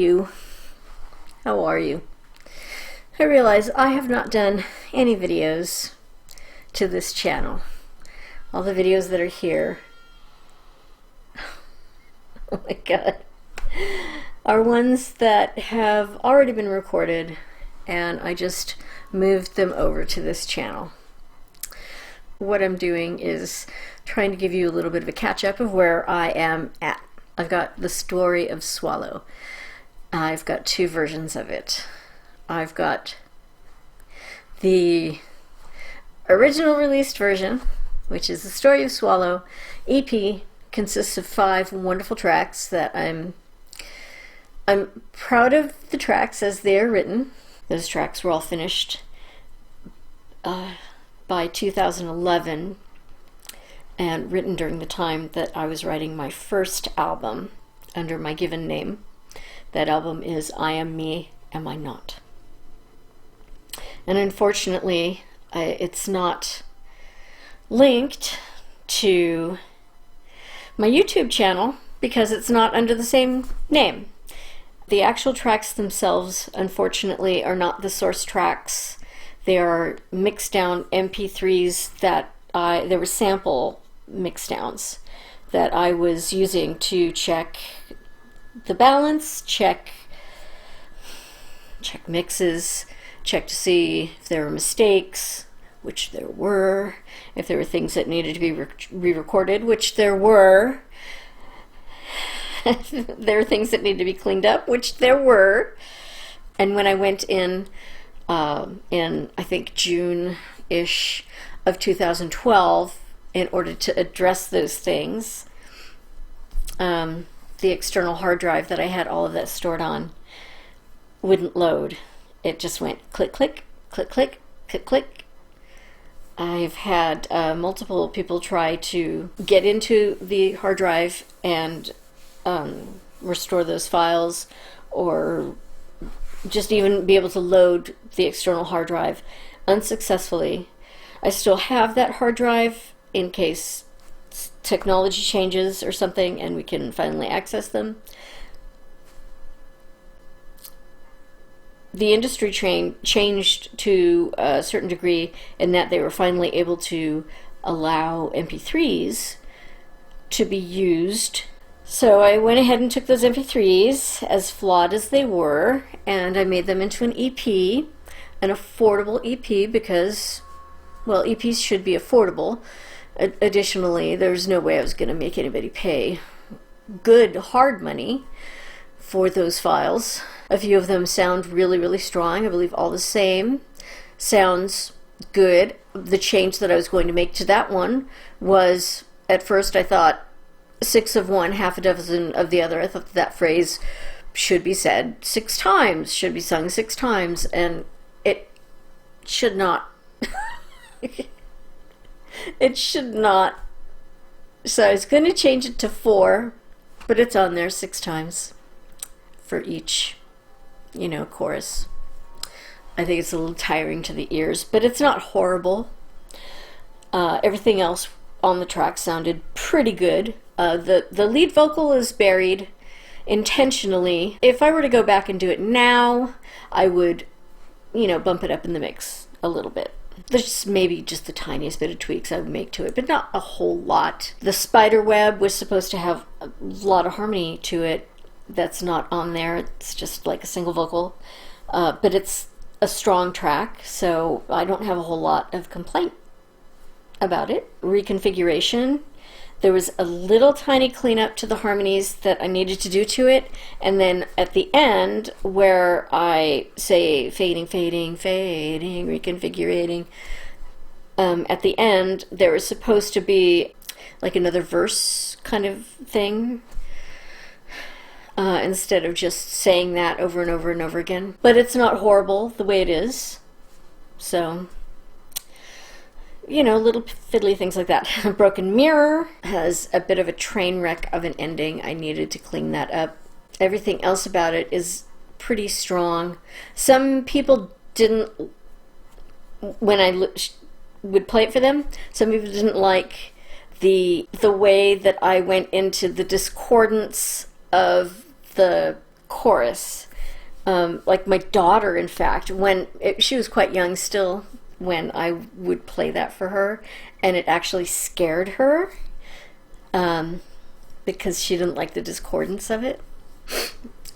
you? How are you? I realize I have not done any videos to this channel. All the videos that are here, oh my god, are ones that have already been recorded, and I just moved them over to this channel. What I'm doing is trying to give you a little bit of a catch-up of where I am at. I've got the story of Swallow. I've got two versions of it. I've got the original released version, which is the Story of Swallow EP. Consists of 5 wonderful tracks that I'm proud of the tracks as they are written. Those tracks were all finished by 2011 and written during the time that I was writing my first album under my given name. That album is I Am Me, Am I Not? And unfortunately, it's not linked to my YouTube channel because it's not under the same name. The actual tracks themselves, unfortunately, are not the source tracks. They are mixed down MP3s that there were sample mix downs that I was using to check the balance, check mixes, check to see if there were mistakes, which there were, if there were things that needed to be re-recorded, which there were. There are things that needed to be cleaned up, which there were. And when I went in I think June-ish of 2012, in order to address those things, the external hard drive that I had all of that stored on wouldn't load. It just went click, click, click, click, click, click. I've had multiple people try to get into the hard drive and restore those files, or just even be able to load the external hard drive unsuccessfully. I still have that hard drive in case technology changes or something and we can finally access them. The industry changed to a certain degree in that they were finally able to allow MP3s to be used. So I went ahead and took those MP3s, as flawed as they were, and I made them into an EP, an affordable EP, because, well, EPs should be affordable. Additionally, there's no way I was going to make anybody pay good, hard money for those files. A few of them sound really, really strong. I believe all the same sounds good. The change that I was going to make to that one was, at first I thought, 6 of one, half a dozen of the other. I thought that phrase should be said 6 times, should be sung 6 times, and it should not. It should not. So I was going to change it to 4, but it's on there 6 times for each, chorus. I think it's a little tiring to the ears, but it's not horrible. Everything else on the track sounded pretty good. The lead vocal is buried intentionally. If I were to go back and do it now, I would, bump it up in the mix a little bit. There's maybe just the tiniest bit of tweaks I would make to it, but not a whole lot. The spider web was supposed to have a lot of harmony to it. That's not on there. It's just like a single vocal. But it's a strong track, so I don't have a whole lot of complaint about it. Reconfiguration. There was a little tiny cleanup to the harmonies that I needed to do to it, and then at the end, where I say fading, fading, fading, reconfigurating, at the end there was supposed to be like another verse kind of thing, instead of just saying that over and over and over again. But it's not horrible the way it is, so little fiddly things like that. Broken Mirror has a bit of a train wreck of an ending. I needed to clean that up. Everything else about it is pretty strong. Some people didn't, when I would play it for them, some people didn't like the way that I went into the discordance of the chorus. Like my daughter, in fact, she was quite young still when I would play that for her, and it actually scared her because she didn't like the discordance of it.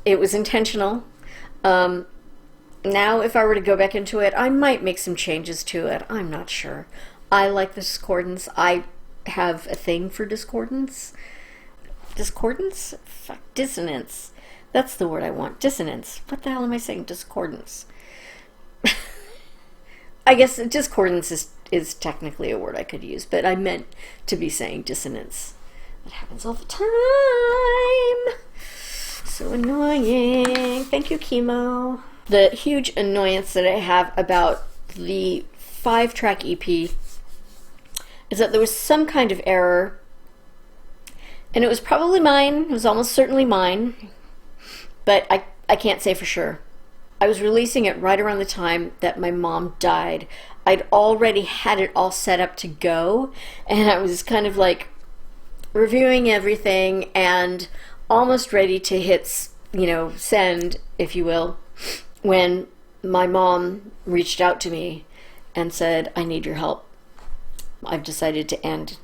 It was intentional. Now, if I were to go back into it, I might make some changes to it. I'm not sure. I like the discordance. I have a thing for discordance. Discordance? Fuck, dissonance. That's the word I want. Dissonance. What the hell am I saying? Discordance. I guess discordance is technically a word I could use, but I meant to be saying dissonance. That happens all the time. So annoying. Thank you, chemo. The huge annoyance that I have about the 5-track EP is that there was some kind of error, and it was probably mine. It was almost certainly mine, but I can't say for sure. I was releasing it right around the time that my mom died. I'd already had it all set up to go, and I was kind of like reviewing everything and almost ready to hit, send, if you will, when my mom reached out to me and said, I need your help. I've decided to end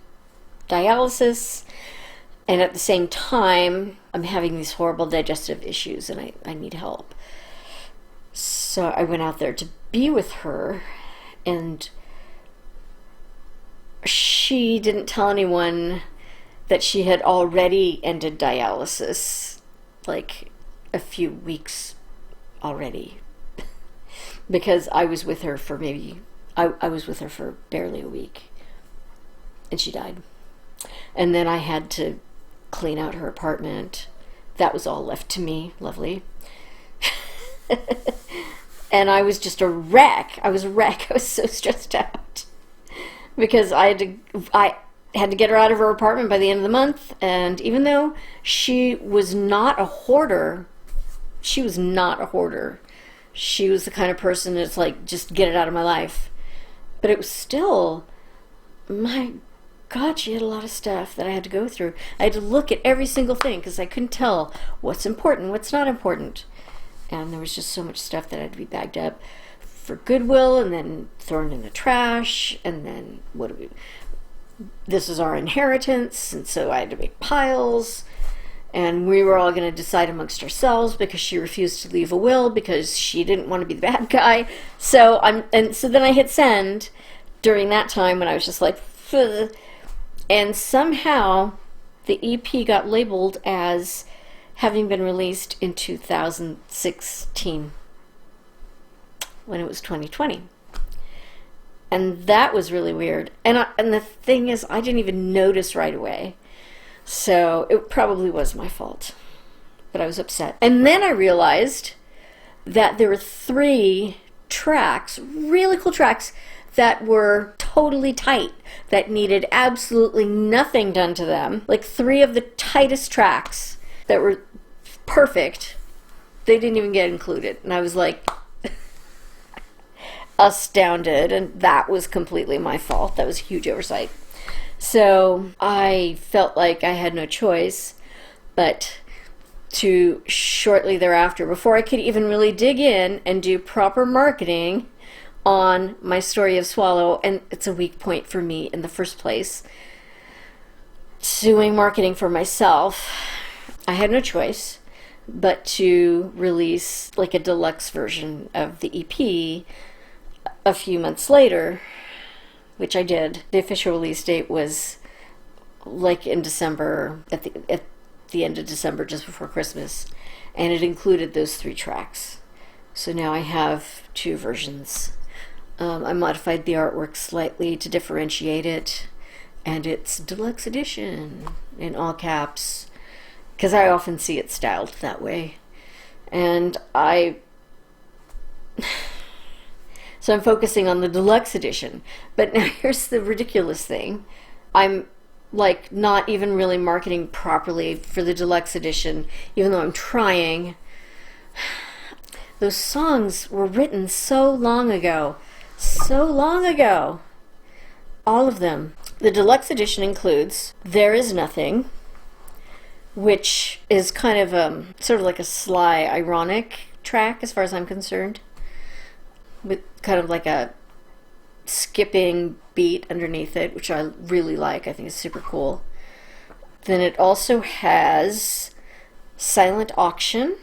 dialysis, and at the same time, I'm having these horrible digestive issues, and I need help. So I went out there to be with her, and she didn't tell anyone that she had already ended dialysis, like a few weeks already, because I was with her for I was with her for barely a week, and she died. And then I had to clean out her apartment. That was all left to me. Lovely. And I was just a wreck. I was so stressed out because I had to get her out of her apartment by the end of the month. And even though she was not a hoarder, she was the kind of person that's like, just get it out of my life. But it was still, my God, she had a lot of stuff that I had to go through. I had to look at every single thing because I couldn't tell what's important, what's not important. And there was just so much stuff that had to be bagged up for Goodwill and then thrown in the trash. And then this is our inheritance, and so I had to make piles. And we were all going to decide amongst ourselves because she refused to leave a will because she didn't want to be the bad guy. So then I hit send during that time when I was just like, ugh. And somehow the EP got labeled as having been released in 2016 when it was 2020. And that was really weird. And the thing is, I didn't even notice right away. So it probably was my fault. But I was upset. And then I realized that there were 3 tracks, really cool tracks, that were totally tight, that needed absolutely nothing done to them. Like 3 of the tightest tracks that were perfect, they didn't even get included. And I was like astounded, and that was completely my fault. That was a huge oversight. So I felt like I had no choice but to shortly thereafter, before I could even really dig in and do proper marketing on my story of Swallow, and it's a weak point for me in the first place, doing marketing for myself, I had no choice but to release like a deluxe version of the EP a few months later, which I did. The official release date was like in December, at the end of December, just before Christmas, and it included those 3 tracks. So now I have 2 versions. I modified the artwork slightly to differentiate it, and it's deluxe edition in all caps, because I often see it styled that way. And so I'm focusing on the deluxe edition. But now here's the ridiculous thing. I'm like not even really marketing properly for the deluxe edition, even though I'm trying. Those songs were written so long ago. All of them. The deluxe edition includes There Is Nothing, which is kind of sort of like a sly, ironic track as far as I'm concerned, with kind of like a skipping beat underneath it, which I really like. I think it's super cool. Then it also has Silent Auction,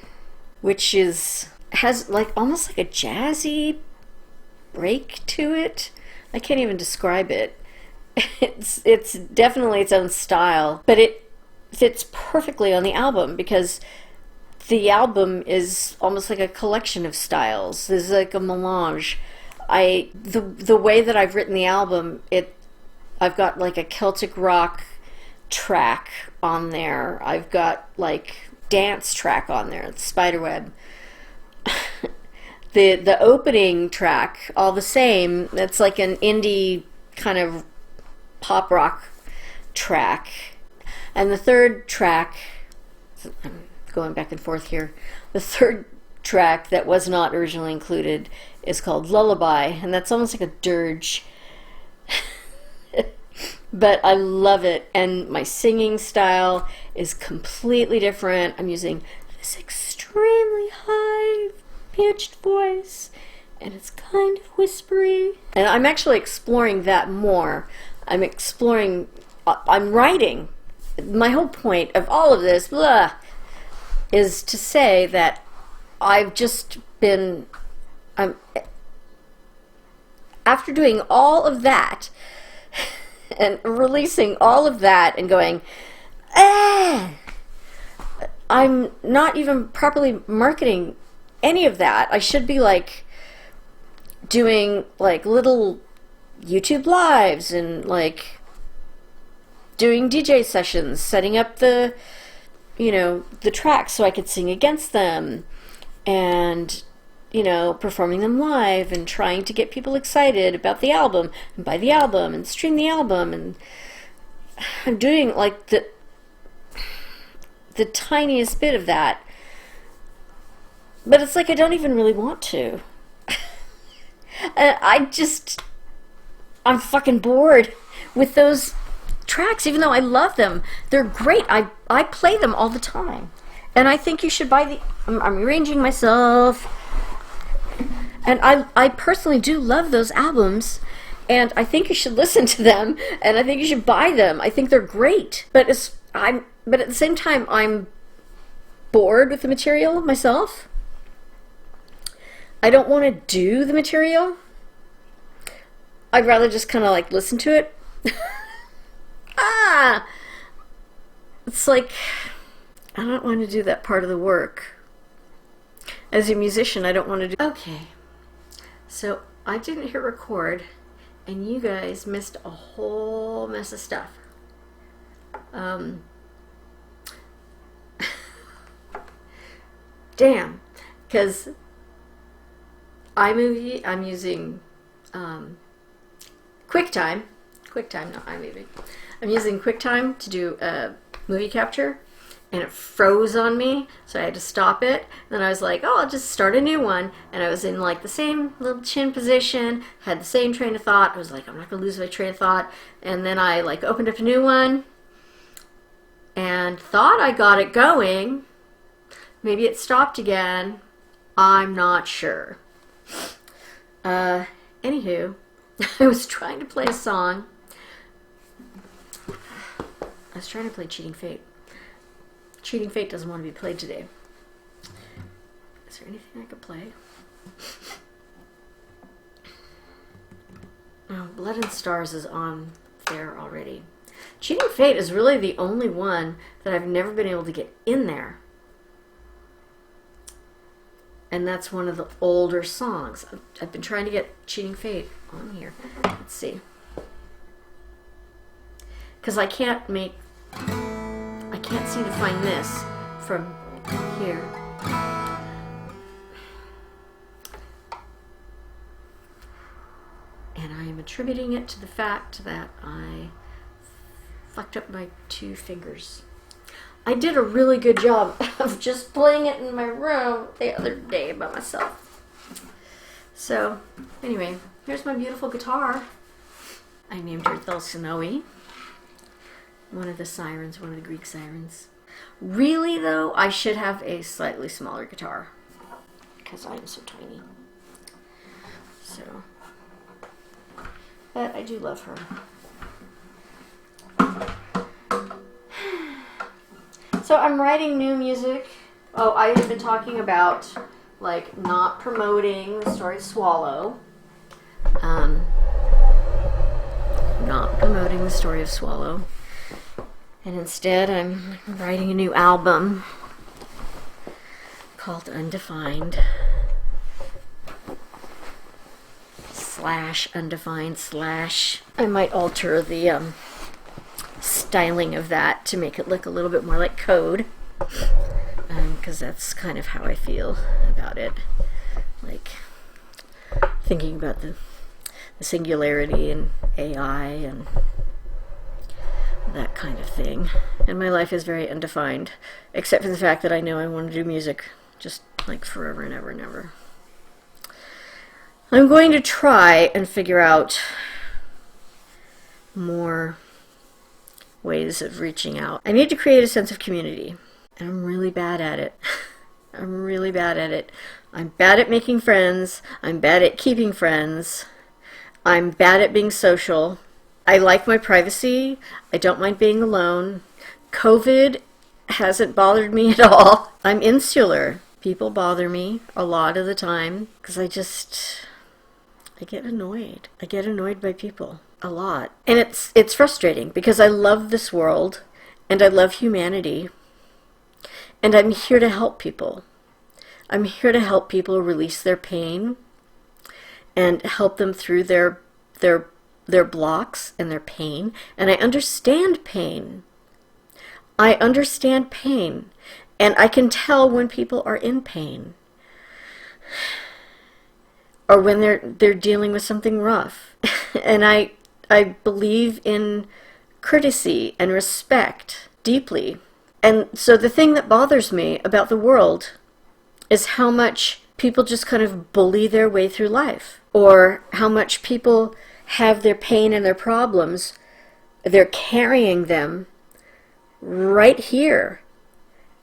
which has like almost like a jazzy break to it. I can't even describe it. It's definitely its own style, but it fits perfectly on the album because the album is almost like a collection of styles. There's like a melange. The way that I've written the album, I've got like a Celtic rock track on there. I've got like dance track on there, Spiderweb. The opening track, all the same, it's like an indie kind of pop rock track. And the third track, I'm going back and forth here, the third track that was not originally included is called Lullaby, and that's almost like a dirge. But I love it, and my singing style is completely different. I'm using this extremely high pitched voice, and it's kind of whispery, and I'm actually exploring that more. I'm writing. My whole point of all of this is to say that I've just been after doing all of that and releasing all of that and going, I'm not even properly marketing any of that. I should be like doing like little YouTube lives and like doing DJ sessions, setting up the tracks so I could sing against them, and performing them live and trying to get people excited about the album and buy the album and stream the album. And I'm doing like the tiniest bit of that, but it's like I don't even really want to. I'm fucking bored with those tracks, even though I love them. They're great. I play them all the time, and I think you should buy I'm arranging myself, and I personally do love those albums, and I think you should listen to them, and I think you should buy them. I think they're great, but at the same time I'm bored with the material myself. I don't want to do the material. I'd rather just kind of like listen to it. It's like I don't want to do that part of the work. As a musician, I don't want to do. Okay, so I didn't hit record, and you guys missed a whole mess of stuff. Damn, because iMovie, I'm using QuickTime, not iMovie. I'm using QuickTime to do a movie capture, and it froze on me, so I had to stop it. And then I was like, oh, I'll just start a new one. And I was in like the same little chin position, had the same train of thought. I was like, I'm not gonna lose my train of thought. And then I like opened up a new one and thought I got it going. Maybe it stopped again. I'm not sure. Anywho, I was trying to play a song. I was trying to play Cheating Fate. Cheating Fate doesn't want to be played today. Is there anything I could play? Oh, Blood and Stars is on there already. Cheating Fate is really the only one that I've never been able to get in there. And that's one of the older songs. I've been trying to get Cheating Fate on here. Let's see. Because I can't seem to find this from here. And I am attributing it to the fact that I fucked up my 2 fingers. I did a really good job of just playing it in my room the other day by myself. So, anyway, here's my beautiful guitar. I named her Dulcinea, one of the sirens, one of the Greek sirens. Really, though, I should have a slightly smaller guitar because I am so tiny. So, but I do love her. So I'm writing new music. Oh, I have been talking about like not promoting the story of Swallow. Not promoting the story of Swallow. And instead I'm writing a new album called Undefined / Undefined / I might alter the styling of that to make it look a little bit more like code, because that's kind of how I feel about it, like thinking about the singularity and AI and that kind of thing. And my life is very undefined, except for the fact that I know I want to do music just like forever and ever and ever. I'm going to try and figure out more ways of reaching out. I need to create a sense of community, and I'm really bad at it. I'm really bad at it. I'm bad at making friends. I'm bad at keeping friends. I'm bad at being social. I like my privacy. I don't mind being alone. COVID hasn't bothered me at all. I'm insular. People bother me a lot of the time because I get annoyed. I get annoyed by people a lot. And it's frustrating because I love this world and I love humanity. And I'm here to help people. I'm here to help people release their pain and help them through their blocks and their pain. And I understand pain. I understand pain. And I can tell when people are in pain. Or when they're dealing with something rough. And I believe in courtesy and respect deeply. And so the thing that bothers me about the world is how much people just kind of bully their way through life. Or how much people have their pain and their problems, they're carrying them right here.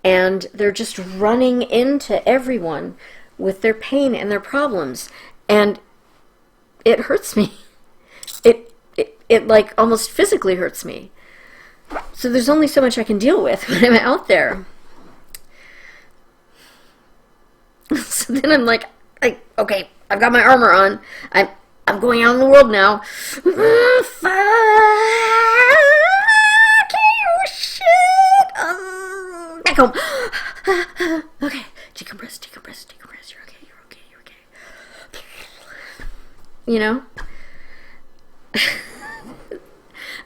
And they're just running into everyone with their pain and their problems. And it hurts me. It like almost physically hurts me. So there's only so much I can deal with when I'm out there. So then I'm like, okay, I've got my armor on. I'm going out in the world now. Fuck you, shit. Back home. Okay, decompress. You're okay. You know?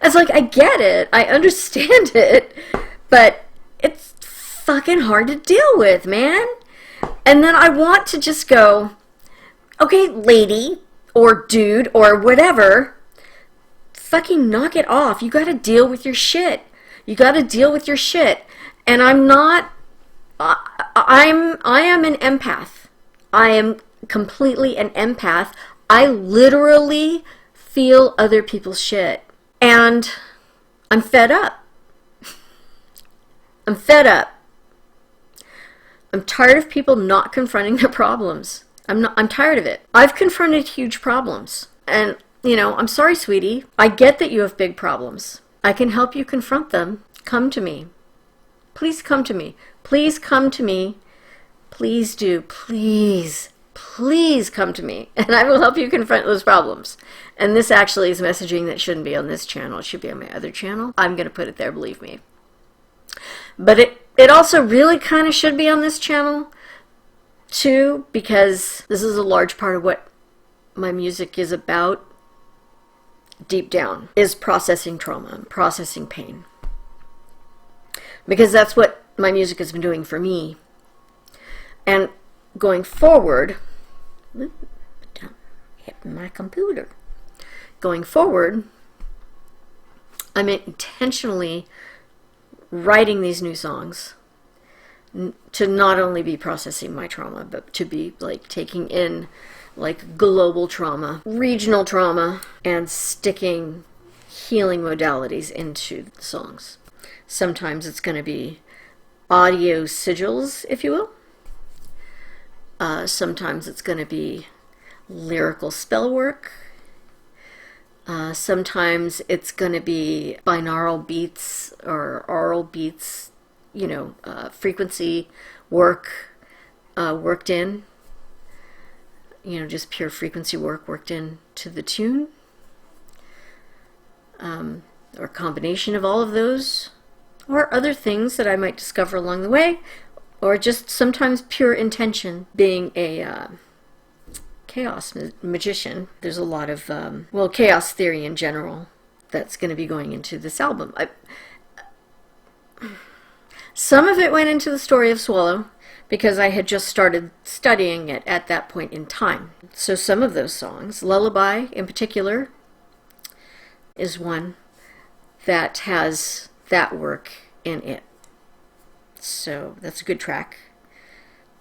It's like, I get it. I understand it. But it's fucking hard to deal with, man. And then I want to just go, okay, lady, or dude, or whatever, fucking knock it off. You gotta deal with your shit. And I'm not, I am an empath. I am completely an empath. I literally feel other people's shit. And I'm fed up. I'm tired of people not confronting their problems. I'm tired of it. I've confronted huge problems. And, you know, I'm sorry, sweetie. I get that you have big problems. I can help you confront them. Come to me. Please come to me. Please come to me. Please do. Please come to me. And I will help you confront those problems. And this actually is messaging that shouldn't be on this channel. It should be on my other channel. I'm going to put it there, believe me. But it also really kind of should be on this channel too, because this is a large part of what my music is about deep down, is processing trauma and processing pain. Because that's what my music has been doing for me. And going forward, hit my computer. Going forward, I'm intentionally writing these new songs to not only be processing my trauma, but to be like taking in like global trauma, regional trauma, and sticking healing modalities into the songs. Sometimes it's going to be audio sigils, if you will. Sometimes it's going to be lyrical spell work. Sometimes it's going to be binaural beats or aural beats, frequency work worked in, just pure frequency work worked in to the tune, or a combination of all of those, or other things that I might discover along the way, or just sometimes pure intention. Being a chaos magician, there's a lot of chaos theory in general that's going to be going into this album. Some of it went into the story of Swallow because I had just started studying it at that point in time. So some of those songs, Lullaby in particular, is one that has that work in it. So that's a good track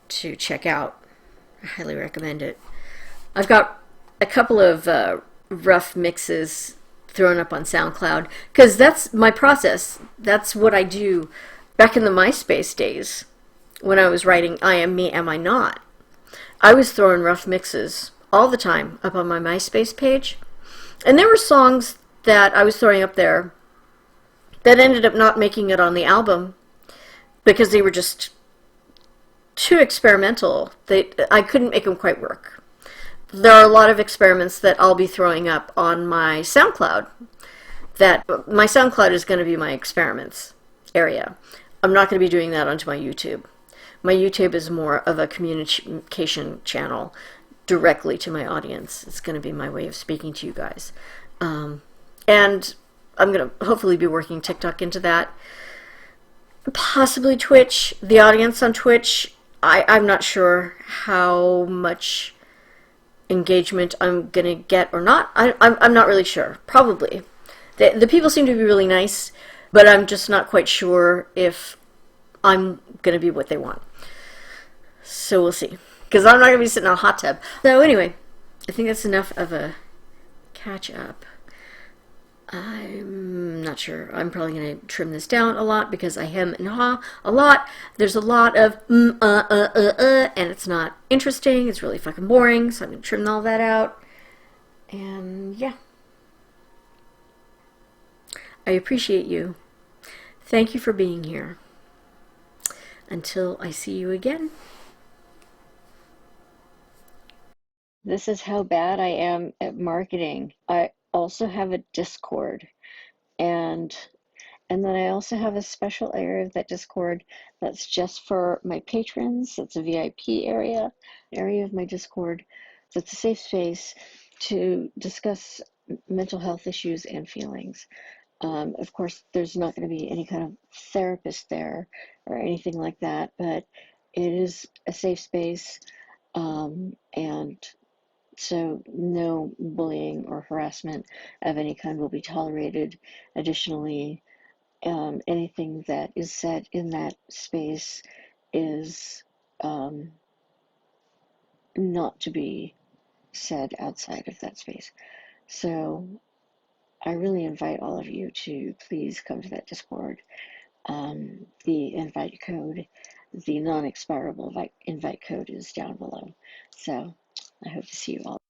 to check out. I highly recommend it. I've got a couple of rough mixes thrown up on SoundCloud because that's my process. That's what I do. Back in the MySpace days, when I was writing I Am Me, Am I Not, I was throwing rough mixes all the time up on my MySpace page. And there were songs that I was throwing up there that ended up not making it on the album because they were just too experimental. I couldn't make them quite work. There are a lot of experiments that I'll be throwing up on my SoundCloud. My SoundCloud is going to be my experiments area. I'm not going to be doing that onto my YouTube. My YouTube is more of a communication channel directly to my audience. It's going to be my way of speaking to you guys. And I'm going to hopefully be working TikTok into that. Possibly Twitch. The audience on Twitch, I'm not sure how much engagement I'm going to get or not. I'm not really sure. Probably. The people seem to be really nice, but I'm just not quite sure if I'm going to be what they want. So we'll see. Because I'm not going to be sitting in a hot tub. So anyway, I think that's enough of a catch up. I'm not sure. I'm probably going to trim this down a lot because I hem and ha a lot. There's a lot of and it's not interesting. It's really fucking boring. So I'm going to trim all that out. And yeah. I appreciate you. Thank you for being here. Until I see you again. This is how bad I am at marketing. I also have a Discord, and then I also have a special area of that Discord that's just for my patrons. It's a VIP area of my Discord. So it's a safe space to discuss mental health issues and feelings. Of course, there's not going to be any kind of therapist there or anything like that, but it is a safe space, and so no bullying or harassment of any kind will be tolerated. Additionally, anything that is said in that space is not to be said outside of that space. So I really invite all of you to please come to that Discord. The invite code, the non-expirable invite code is down below. So I hope to see you all.